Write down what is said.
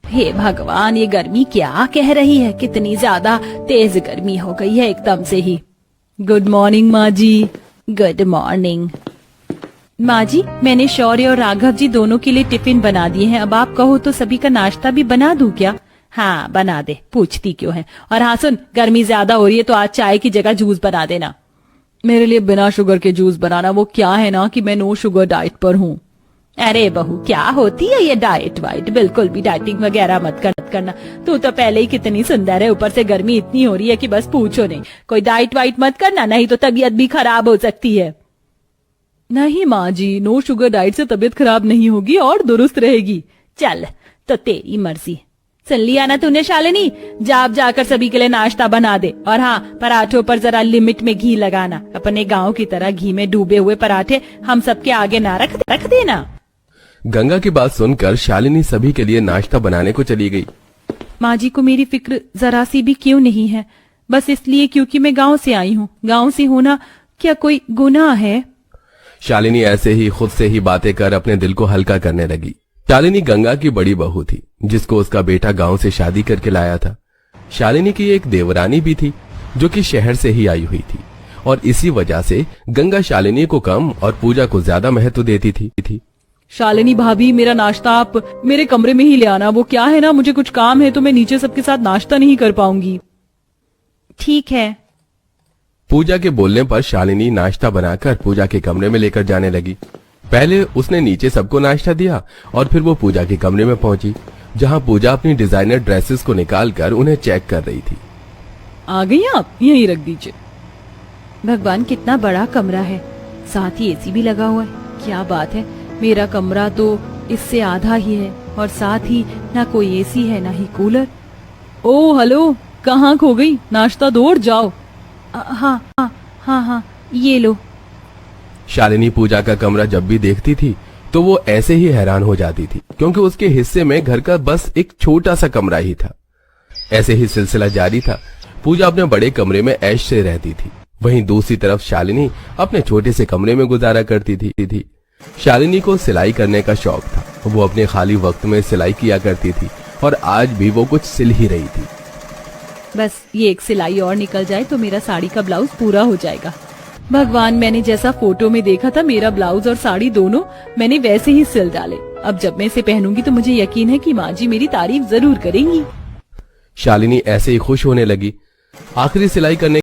हे भगवान, ये गर्मी क्या कह रही है, कितनी ज्यादा तेज गर्मी हो गई है एकदम से ही। गुड मॉर्निंग माँ जी। गुड मॉर्निंग माँ जी, मैंने शौर्य और राघव जी दोनों के लिए टिफिन बना दिए हैं। अब आप कहो तो सभी का नाश्ता भी बना दूं क्या? हाँ बना दे, पूछती क्यों है। और हाँ सुन, गर्मी ज्यादा हो रही है तो आज चाय की जगह जूस बना देना। मेरे लिए बिना शुगर के जूस बनाना। वो क्या है ना कि मैं नो शुगर डाइट पर हूँ। अरे बहू, क्या होती है ये डाइट वाइट? बिल्कुल भी डाइटिंग वगैरह मत करना। तू तो पहले ही कितनी सुंदर है, ऊपर से गर्मी इतनी हो रही है कि बस पूछो नहीं। कोई डाइट वाइट मत करना, नहीं तो तबीयत भी खराब हो सकती है। नहीं माँ जी, नो शुगर डाइट से तबीयत खराब नहीं होगी और दुरुस्त रहेगी। चल तो तेरी मर्जी। सुन लिया ना तूने शालिनी, जाकर सभी के लिए नाश्ता बना दे। और हाँ, पराठों पर जरा लिमिट में घी लगाना। अपने गाँव की तरह घी में डूबे हुए पराठे हम सबके आगे ना रख देना। गंगा की बात सुनकर शालिनी सभी के लिए नाश्ता बनाने को चली गई। माँ जी को मेरी फिक्र जरा सी भी क्यों नहीं है? बस इसलिए क्योंकि मैं गांव से आई हूँ। गांव से होना क्या कोई गुनाह है? शालिनी ऐसे ही खुद से ही बातें कर अपने दिल को हल्का करने लगी। शालिनी गंगा की बड़ी बहू थी, जिसको उसका बेटा गांव से शादी करके लाया था। शालिनी की एक देवरानी भी थी, जो कि शहर से ही आई हुई थी, और इसी वजह से गंगा शालिनी को कम और पूजा को ज्यादा महत्व देती थी। शालिनी भाभी, मेरा नाश्ता आप मेरे कमरे में ही ले आना। वो क्या है ना, मुझे कुछ काम है तो मैं नीचे सबके साथ नाश्ता नहीं कर पाऊंगी। ठीक है। पूजा के बोलने पर शालिनी नाश्ता बनाकर पूजा के कमरे में लेकर जाने लगी। पहले उसने नीचे सबको नाश्ता दिया और फिर वो पूजा के कमरे में पहुंची, जहां पूजा अपनी डिजाइनर ड्रेसेस को निकालकर उन्हें चेक कर रही थी। आ गई आप, यहीं रख दीजिए। भगवान, कितना बड़ा कमरा है, साथ ही एसी भी लगा हुआ है। क्या बात है, मेरा कमरा तो इससे आधा ही है और साथ ही ना कोई एसी है ना ही कूलर। ओ हेलो, कहाँ खो गई? नाश्ता दो और जाओ। हाँ, ये लो। शालिनी पूजा का कमरा जब भी देखती थी तो वो ऐसे ही हैरान हो जाती थी, क्योंकि उसके हिस्से में घर का बस एक छोटा सा कमरा ही था। ऐसे ही सिलसिला जारी था। पूजा अपने बड़े कमरे में ऐश से रहती थी, वहीं दूसरी तरफ शालिनी अपने छोटे से कमरे में गुजारा करती थी। शालिनी को सिलाई करने का शौक था। वो अपने खाली वक्त में सिलाई किया करती थी और आज भी वो कुछ सिल ही रही थी। बस ये एक सिलाई और निकल जाए तो मेरा साड़ी का ब्लाउज पूरा हो जाएगा। भगवान, मैंने जैसा फोटो में देखा था मेरा ब्लाउज और साड़ी दोनों मैंने वैसे ही सिल डाले। अब जब मैं इसे पहनूंगी तो मुझे यकीन है कि माँ जी मेरी तारीफ जरूर करेंगी। शालिनी ऐसे ही खुश होने लगी। आखिरी सिलाई करने